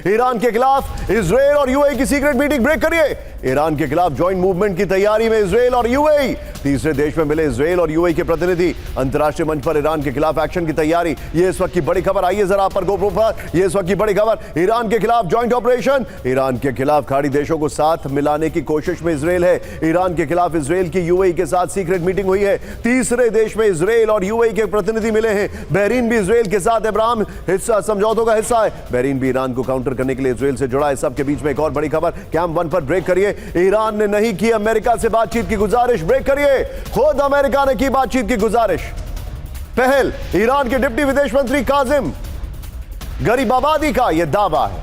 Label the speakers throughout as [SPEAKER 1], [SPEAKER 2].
[SPEAKER 1] Iran के खिलाफ Israel और यूएई की सीक्रेट मीटिंग। ब्रेक करिए। ईरान के खिलाफ ज्वाइंट मूवमेंट की तैयारी में इजराइल और यूएई। तीसरे देश में मिले इजराइल और यूएई के प्रतिनिधि। अंतर्राष्ट्रीय मंच पर ईरान के खिलाफ एक्शन की तैयारी। ये इस वक्त की बड़ी खबर। आइए जरा पर गोप्रो पर। ये इस वक्त की बड़ी खबर। ईरान के खिलाफ ज्वाइंट ऑपरेशन। ईरान के खिलाफ खाड़ी देशों को साथ मिलाने की कोशिश में इजराइल है। ईरान के खिलाफ इजराइल की यूएई के साथ सीक्रेट मीटिंग हुई है। तीसरे देश में इजराइल और यूएई के प्रतिनिधि मिले हैं। बहरीन भी इजराइल के साथ अब्राहम हिस्सा समझौतों का हिस्सा है। बहरीन भी ईरान को काउंटर करने के लिए इजराइल से जुड़ा है। सबके बीच में एक और बड़ी खबर। कैंप 1 पर ब्रेक करिए। ईरान ने नहीं की अमेरिका से बातचीत की गुजारिश। ब्रेक करिए। खुद अमेरिका ने की बातचीत की गुजारिश। पहल ईरान के डिप्टी विदेश मंत्री काजिम गरीबाबादी का यह दावा है।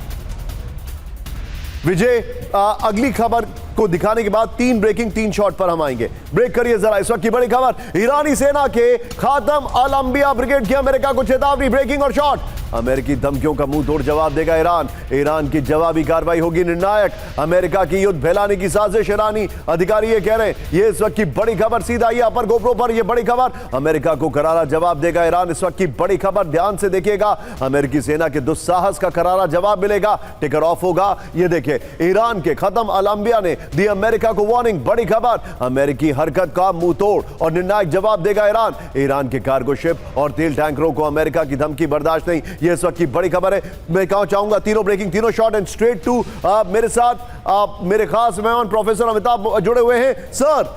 [SPEAKER 1] विजय अगली खबर को दिखाने के बाद 3 ब्रेकिंग 3 शॉट पर हम आएंगे। ब्रेक करिए जरा। इस वक्त की बड़ी खबर। ईरानी सेना के खातम अल अंबिया ब्रिगेड की अमेरिका को चेतावनी। ब्रेकिंग और शॉट। अमेरिकी धमकियों का मुंह तोड़ जवाब देगा ईरान। ईरान की जवाबी कार्रवाई होगी निर्णायक। अमेरिका की युद्ध फैलाने की साजिश। ईरानी अधिकारी ये कह रहे हैं। ये इस वक्त की बड़ी खबर। सीधा ये अपर गोप्रो पर यह बड़ी खबर। अमेरिका को करारा जवाब देगा ईरान। इस वक्त की बड़ी खबर। ध्यान से देखिएगा। अमेरिकी सेना के दुस्साहस का करारा जवाब मिलेगा। टिकर ऑफ होगा। ये देखिए ईरान के खत्म अल अंबिया ने दी अमेरिका को वार्निंग। बड़ी खबर। अमेरिकी हरकत का मुंह तोड़ और निर्णायक जवाब देगा ईरान। ईरान के कार्गो शिप और तेल टैंकरों को अमेरिका की धमकी बर्दाश्त नहीं। ये इस वक्त की बड़ी खबर है। मैं कहना चाहूंगा तीनों breaking 3 shot and straight to मेरे साथ मेरे खास मेहमान प्रोफेसर अमिताभ जुड़े हुए हैं। सर,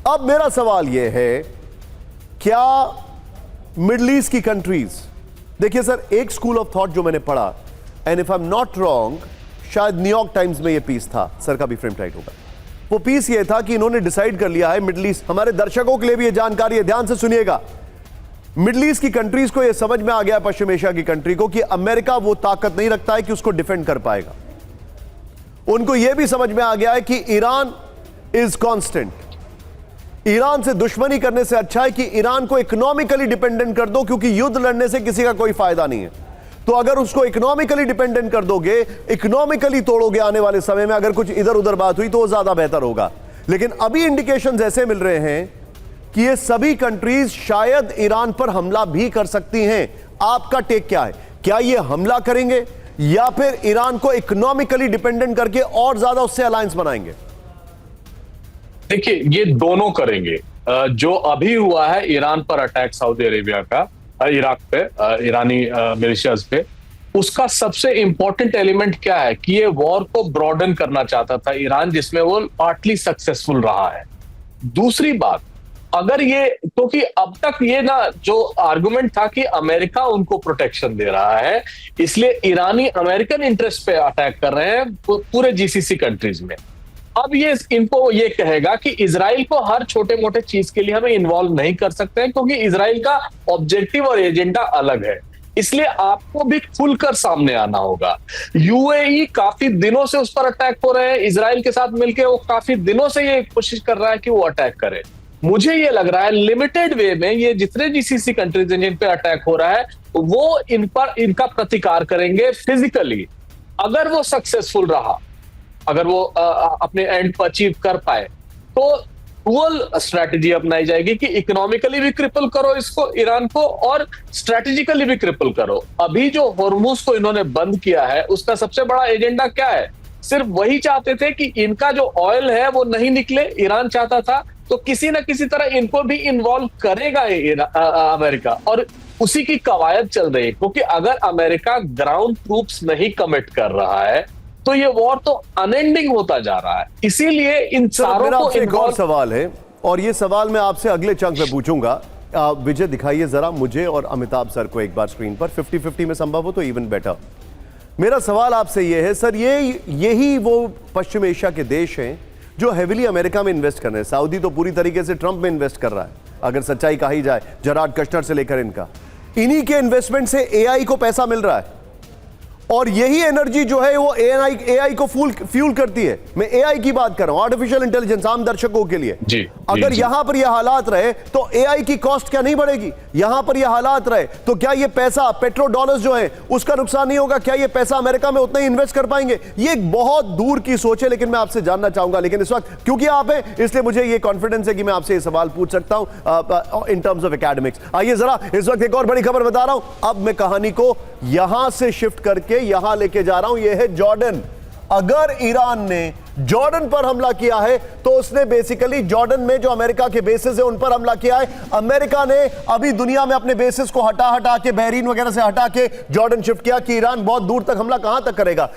[SPEAKER 1] अब मेरा सवाल यह है, क्या मिडिल ईस्ट की कंट्रीज, देखिए सर, एक स्कूल ऑफ थॉट जो मैंने पढ़ा, and if I am not wrong, शायद न्यूयॉर्क टाइम्स में यह पीस था, सर का भी फ्रेम टाइट होगा। वो पीस ये था कि इन्होंने डिसाइड कर लिया है, मिडिल ईस्ट, हमारे दर्शकों के लिए भी यह जानकारी है, ध्यान से सुनिएगा। मिडिल ईस्ट की कंट्रीज को यह समझ में आ गया, पश्चिम एशिया की कंट्री को, कि अमेरिका वो ताकत नहीं रखता है कि उसको डिफेंड कर पाएगा। उनको यह भी समझ में आ गया है कि ईरान इज कांस्टेंट। ईरान से दुश्मनी करने से अच्छा है कि ईरान को इकोनॉमिकली डिपेंडेंट कर दो, क्योंकि युद्ध लड़ने से किसी का कोई फायदा नहीं है। तो अगर उसको इकोनॉमिकली डिपेंडेंट कर दोगे, इकोनॉमिकली तोड़ोगे, आने वाले समय में अगर कुछ इधर उधर बात हुई तो वो ज्यादा बेहतर होगा। लेकिन अभी इंडिकेशंस ऐसे मिल रहे हैं कि ये सभी कंट्रीज शायद ईरान पर हमला भी कर सकती हैं। आपका टेक क्या है? क्या ये हमला करेंगे या फिर ईरान को इकोनॉमिकली डिपेंडेंट करके और ज्यादा उससे अलायंस बनाएंगे?
[SPEAKER 2] देखिए, ये दोनों करेंगे। जो अभी हुआ है ईरान पर अटैक, सऊदी अरेबिया का इराक पे, ईरानी मिलिशियाज पे, उसका सबसे इंपॉर्टेंट एलिमेंट क्या है कि ये वॉर को ब्रॉडन करना चाहता था ईरान, जिसमें वो पार्टली सक्सेसफुल रहा है। दूसरी बात, अगर ये, क्योंकि अब तक ये ना जो आर्गुमेंट था कि अमेरिका उनको प्रोटेक्शन दे रहा है, इसलिए ईरानी अमेरिकन इंटरेस्ट पे अटैक कर रहे हैं पूरे जीसीसी कंट्रीज में। अब ये इनको ये कहेगा कि इजराइल को हर छोटे मोटे चीज के लिए हमें इन्वॉल्व नहीं कर सकते हैं, क्योंकि इजराइल का ऑब्जेक्टिव और एजेंडा अलग है। इसलिए आपको भी खुलकर सामने आना होगा। यूएई काफी दिनों से उस पर अटैक हो रहे हैं, इजराइल के साथ मिलकर वो काफी दिनों से ये कोशिश कर रहा है कि वो अटैक करे। मुझे ये लग रहा है लिमिटेड वे में ये जितने जीसीसी कंट्रीज जिन पे अटैक हो रहा है, वो इन पर इनका प्रतिकार करेंगे फिजिकली। अगर वो सक्सेसफुल रहा, अगर वो अपने एंड पर अचीव कर पाए, तो डुअल स्ट्रैटेजी अपनाई जाएगी कि इकोनॉमिकली भी क्रिपल करो इसको, ईरान को, और स्ट्रैटेजिकली भी क्रिपल करो। अभी जो होर्मुज को इन्होंने बंद किया है, उसका सबसे बड़ा एजेंडा क्या है? सिर्फ वही चाहते थे कि इनका जो ऑयल है वो नहीं निकले, ईरान चाहता था, तो किसी ना किसी तरह इनको भी इन्वॉल्व करेगा अमेरिका, और उसी की कवायद चल रही है। क्योंकि अगर अमेरिका ग्राउंड ट्रूप्स नहीं कमिट कर रहा है तो ये वॉर तो अनएंडिंग होता जा रहा है। इसीलिए इन सारों को
[SPEAKER 1] एक और सवाल है, और ये सवाल मैं आपसे अगले चंक में पूछूंगा। विजय, दिखाइए जरा मुझे और अमिताभ सर को एक बार स्क्रीन पर, 50-50 में संभव हो तो इवन बेटर। मेरा सवाल आपसे ये है सर, यही वो पश्चिम एशिया के देश हैं जो हेविली अमेरिका में इन्वेस्ट कर रहे हैं। सऊदी तो पूरी तरीके से ट्रंप में इन्वेस्ट कर रहा है, अगर सच्चाई कही जाए, जराड कश्नर से लेकर इनका। इन्हीं के इन्वेस्टमेंट से एआई को पैसा मिल रहा है, और यही एनर्जी जो है वो एआई को फ्यूल करती है। मैं एआई की बात कर रहा हूं, आर्टिफिशियल इंटेलिजेंस, आम दर्शकों के लिए। अगर यहां पर यह हालात रहे तो एआई की कॉस्ट क्या नहीं बढ़ेगी? यहां पर यह हालात रहे तो क्या ये पैसा, पेट्रो डॉलर्स जो है, उसका नुकसान नहीं होगा? क्या ये पैसा अमेरिका में उतना ही इन्वेस्ट कर पाएंगे? ये एक बहुत दूर की सोच है, लेकिन मैं आपसे जानना चाहूंगा। लेकिन इस वक्त क्योंकि आप हैं, इसलिए मुझे ये कॉन्फिडेंस है कि मैं आपसे ये सवाल पूछ सकता हूं इन टर्म्स ऑफ एकेडमिक्स। आइए जरा, इस वक्त एक और बड़ी खबर बता रहा हूं। अब मैं कहानी को यहां से शिफ्ट करके यहां लेके जा रहा हूं, यह है जॉर्डन। अगर ईरान ने जॉर्डन पर हमला किया है तो उसने बेसिकली जॉर्डन में जो अमेरिका के बेसिस है उन पर हमला किया है। अमेरिका ने अभी दुनिया में अपने बेसिस को हटा हटा के, बहरीन वगैरह से हटा के जॉर्डन शिफ्ट किया कि ईरान बहुत दूर तक हमला कहां तक करेगा।